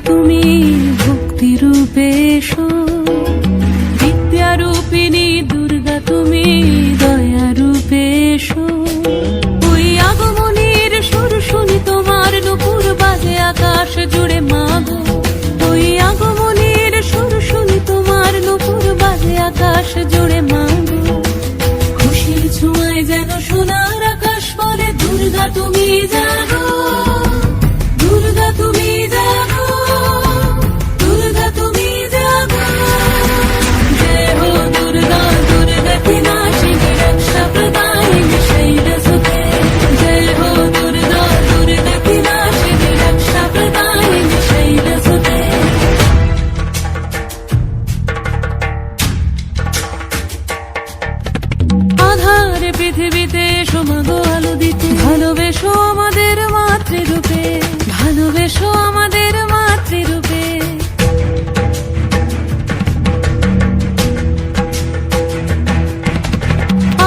তুমি ভক্তি রূপে এসো, বিদ্যা রূপিণী দুর্গা তুমি দয়া রূপে এসো। ওই আগমনের সুর শুনি তোমার নুপুর বাজে আকাশ জুড়ে মাগো, ওই আগমনের সুর শুনি তোমার নুপুর বাজে আকাশ জুড়ে মাগো। খুশির ছোঁয়ায় যেন সোনার আকাশ বলে দুর্গা তুমি জাগো, দুর্গা তুমি জাগো, দুর্গা তুমি জাগো। জয় হো দুর্গা, দুর্গা কি নাশিনী রক্ষা প্রদায়িনী শৈলসুতে। জয় হো দুর্গা, দুর্গা কি নাশিনী রক্ষা প্রদায়িনী শৈলসুতে। আধার পৃথিবীতে এসো মাগো আলো দিতে, ভালোবেসো আমাদের মাতৃরূপে, ভালোবেসো আমাদের মাতৃরূপে।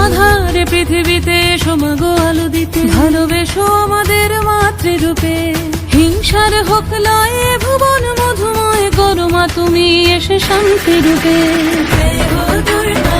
আধার পৃথিবীতে এসো মাগো আলো দিতে, ভালোবেসো আমাদের মাতৃরূপে। হিংসার হোক লয়ে ভুবন মধুময় করো মা তুমি এসে শান্তি রূপে। জয় হো দুর্গা।